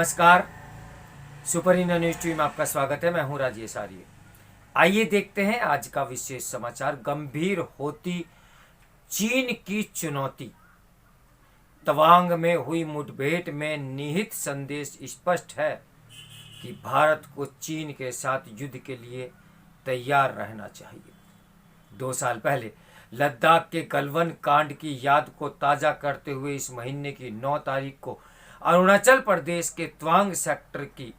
नमस्कार। Super India news TV में आपका स्वागत है। मैं हूं राजेश आर्य। आइए देखते हैं आज का विशेष समाचार। गंभीर होती चीन की चुनौती। तवांग में हुई मुठभेड़ में निहित संदेश स्पष्ट है कि भारत को चीन के साथ युद्ध के लिए तैयार रहना चाहिए। 2 साल पहले लद्दाख के गलवान कांड की याद को ताज़ा करते हुए इस महीने की 9 तारीख को अरुणाचल प्रदेश के तवांग सेक्टर की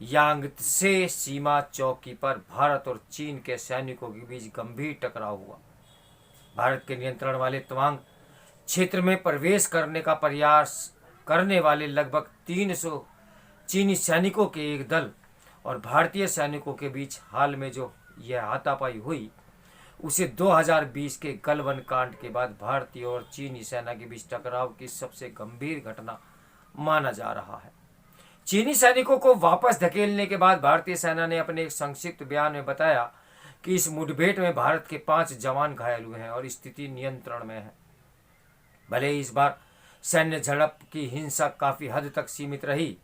यांगत्से सीमा चौकी पर भारत और चीन के सैनिकों के बीच गंभीर टकराव हुआ। भारत के नियंत्रण वाले तवांग क्षेत्र में प्रवेश करने का प्रयास करने वाले लगभग 300 चीनी सैनिकों के एक दल और भारतीय सैनिकों के बीच हाल में जो यह हाथापाई हुई उसे 2020 के गलवान कांड के बाद भारतीय और चीनी सेना के बीच टकराव की सबसे गंभीर घटना माना जा रहा है। चीनी सैनिकों को वापस धकेलने के बाद भारतीय सेना ने अपने एक संक्षिप्त बयान में बताया कि इस मुठभेड़ में भारत के 5 जवान घायल हुए हैं और स्थिति नियंत्रण में है। भले ही इस बार सैन्य झड़प की हिंसा काफी हद तक सीमित रही,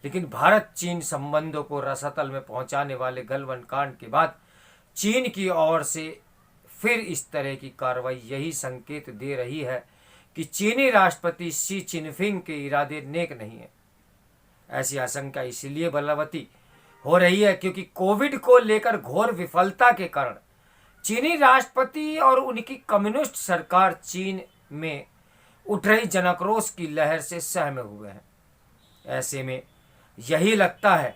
लेकिन भारत चीन संबंधों को रसातल में पहुंचाने वाले गलवान कांड के बाद चीन की ओर से फिर इस तरह की कार्रवाई यही संकेत दे रही है कि चीनी राष्ट्रपति शी चिनफिंग के इरादे नेक नहीं है। ऐसी आशंका इसलिए बलवती हो रही है क्योंकि कोविड को लेकर घोर विफलता के कारण चीनी राष्ट्रपति और उनकी कम्युनिस्ट सरकार चीन में उठ रही जनाक्रोश की लहर से सहमे हुए हैं। ऐसे में यही लगता है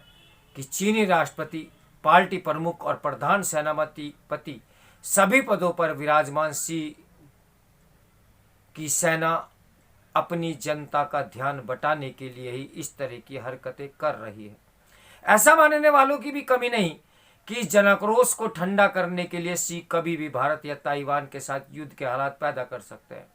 कि चीनी राष्ट्रपति, पार्टी प्रमुख और प्रधान सेनापति सभी पदों पर विराजमान शी की सेना अपनी जनता का ध्यान बटाने के लिए ही इस तरह की हरकतें कर रही है। ऐसा मानने वालों की भी कमी नहीं कि जनाक्रोश को ठंडा करने के लिए शी कभी भी भारत या ताइवान के साथ युद्ध के हालात पैदा कर सकते हैं।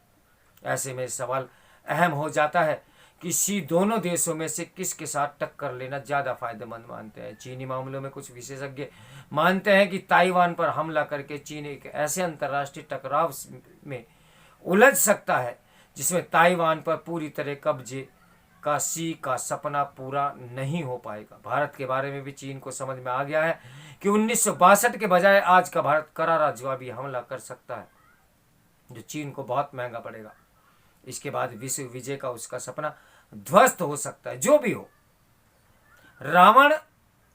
ऐसे में सवाल अहम हो जाता है कि शी दोनों देशों में से किसके साथ टक्कर लेना ज़्यादा फायदेमंद मानते हैं। चीनी मामलों में कुछ विशेषज्ञ मानते हैं कि ताइवान पर हमला करके चीन एक ऐसे अंतर्राष्ट्रीय टकराव में उलझ सकता है जिसमें ताइवान पर पूरी तरह कब्जे का शी का सपना पूरा नहीं हो पाएगा। भारत के बारे में भी चीन को समझ में आ गया है कि 1962 के बजाय आज का भारत करारा जवाबी हमला कर सकता है जो चीन को बहुत महंगा पड़ेगा। इसके बाद विश्व विजय का उसका सपना ध्वस्त हो सकता है। जो भी हो, रावण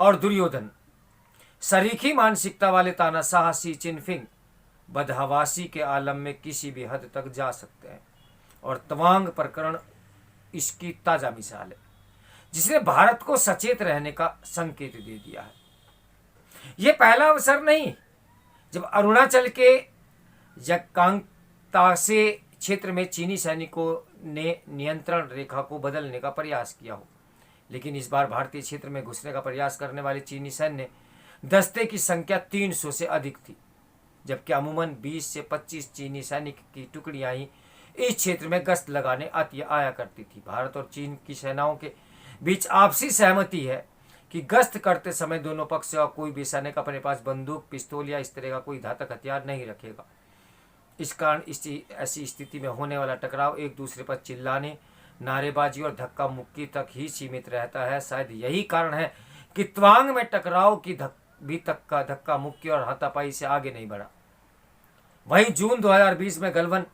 और दुर्योधन सरीखी मानसिकता वाले तानाशाह शी चिनफिंग बदहवासी के आलम में किसी भी हद तक जा सकते हैं और तवांग प्रकरण इसकी ताजा मिसाल है जिसने भारत को सचेत रहने का संकेत दे दिया है। यह पहला अवसर नहीं जब अरुणाचल के यकांगतासे क्षेत्र में चीनी सैनिकों ने नियंत्रण रेखा को बदलने का प्रयास किया हो, लेकिन इस बार भारतीय क्षेत्र में घुसने का प्रयास करने वाले चीनी सैन्य दस्ते की संख्या 300 से अधिक थी, जबकि अमूमन 20 से 25 चीनी सैनिक की टुकड़ियां ही इस क्षेत्र में गश्त लगाने आया करती थी। भारत और चीन की सेनाओं के बीच आपसी सहमति है कि गश्त करते समय दोनों पक्ष का कोई भी सैनिक अपने पास बंदूक, पिस्तौल या इस तरह का कोई घातक हथियार नहीं रखेगा। इस कारण ऐसी स्थिति में होने वाला टकराव एक दूसरे पर चिल्लाने, नारेबाजी और धक्का मुक्की तक ही सीमित रहता है। शायद यही कारण है कि तवांग में टकराव की धक्का मुक्की और हाथापाई से आगे नहीं बढ़ा। वहीं जून 2020 में गलवान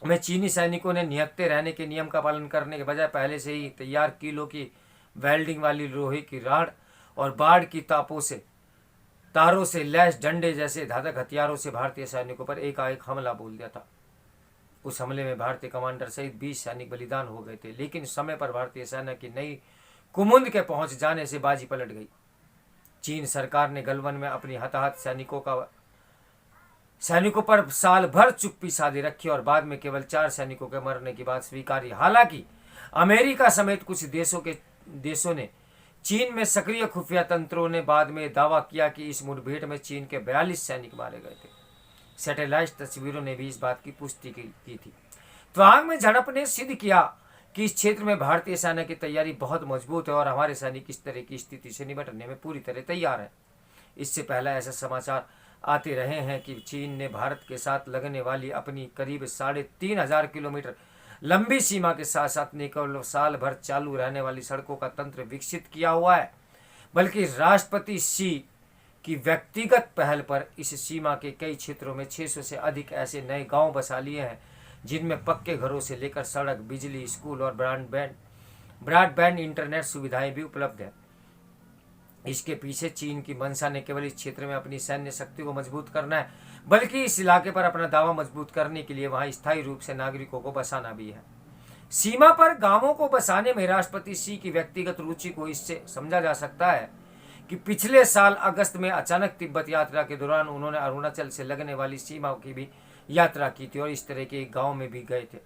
में चीनी सैनिकों ने निहत्थे रहने के नियम का पालन करने के बजाय पहले से ही तैयार किलो की वेल्डिंग वाली लोहे की राड और बाढ़ की तारों से लैस डंडे जैसे घातक हथियारों से भारतीय सैनिकों पर एकाएक हमला बोल दिया था। उस हमले में भारतीय कमांडर सहित 20 सैनिक बलिदान हो गए थे, लेकिन समय पर भारतीय सेना की नई कुमुंद के पहुंच जाने से बाजी पलट गई। चीन सरकार ने गलवान में अपनी हताहत सैनिकों पर साल भर चुप्पी साधे रखी और बाद में केवल 4 सैनिकों के मरने की बात स्वीकारी। हालांकि अमेरिका समेत कुछ देशों ने चीन में सक्रिय खुफिया तंत्रों ने बाद में दावा किया कि इस मुठभेड़ में चीन के 42 सैनिक मारे गए थे। सैटेलाइट तस्वीरों ने भी इस बात की पुष्टि की थी। तवांग में झड़प ने सिद्ध किया कि इस क्षेत्र में भारतीय सेना की तैयारी बहुत मजबूत है और हमारे सैनिक इस तरह की स्थिति से निपटने में पूरी तरह तैयार है। इससे पहले ऐसे समाचार आते रहे हैं कि चीन ने भारत के साथ लगने वाली अपनी करीब 3500 किलोमीटर लंबी सीमा के साथ साथ न केवल साल भर चालू रहने वाली सड़कों का तंत्र विकसित किया हुआ है, बल्कि राष्ट्रपति शी की व्यक्तिगत पहल पर इस सीमा के कई क्षेत्रों में 600 से अधिक ऐसे नए गांव बसा लिए हैं जिनमें पक्के घरों से लेकर सड़क, बिजली, स्कूल और ब्रॉडबैंड इंटरनेट सुविधाएं भी उपलब्ध है। इसके पीछे चीन की मंशा न केवल इस क्षेत्र में अपनी सैन्य शक्ति को मजबूत करना है, बल्कि इस इलाके पर अपना दावा मजबूत करने के लिए वहां स्थायी रूप से नागरिकों को बसाना भी है। सीमा पर गांवों को बसाने में राष्ट्रपति शी की व्यक्तिगत रुचि को इससे समझा जा सकता है कि पिछले साल अगस्त में अचानक तिब्बत यात्रा के दौरान उन्होंने अरुणाचल से लगने वाली सीमा की भी यात्रा की थी और इस तरह के एक गांव में भी गए थे।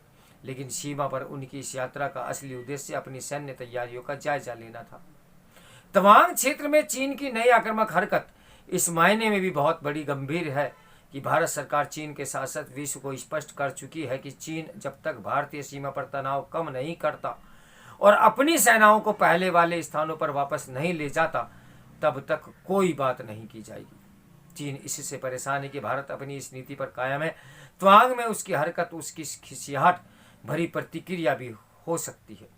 लेकिन सीमा पर उनकी इस यात्रा का असली उद्देश्य अपनी सैन्य तैयारियों का जायजा लेना था। तवांग क्षेत्र में चीन की नई आक्रामक हरकत इस मायने में भी बहुत बड़ी गंभीर है कि भारत सरकार चीन के साथ साथ विश्व को स्पष्ट कर चुकी है कि चीन जब तक भारतीय सीमा पर तनाव कम नहीं करता और अपनी सेनाओं को पहले वाले स्थानों पर वापस नहीं ले जाता, तब तक कोई बात नहीं की जाएगी। चीन इससे परेशान है कि भारत अपनी इस नीति पर कायम है। तवांग में उसकी हरकत उसकी खिसियाहट भरी प्रतिक्रिया भी हो सकती है।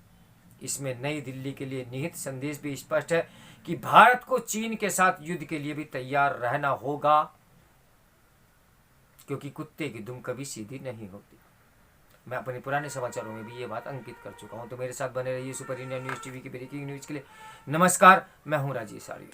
इसमें नई दिल्ली के लिए निहित संदेश भी स्पष्ट है कि भारत को चीन के साथ युद्ध के लिए भी तैयार रहना होगा, क्योंकि कुत्ते की दुम कभी सीधी नहीं होती। मैं अपने पुराने समाचारों में भी ये बात अंकित कर चुका हूं, तो मेरे साथ बने रहिए सुपर इंडिया न्यूज टीवी की ब्रेकिंग न्यूज के लिए। नमस्कार, मैं हूं राजेश आर्य।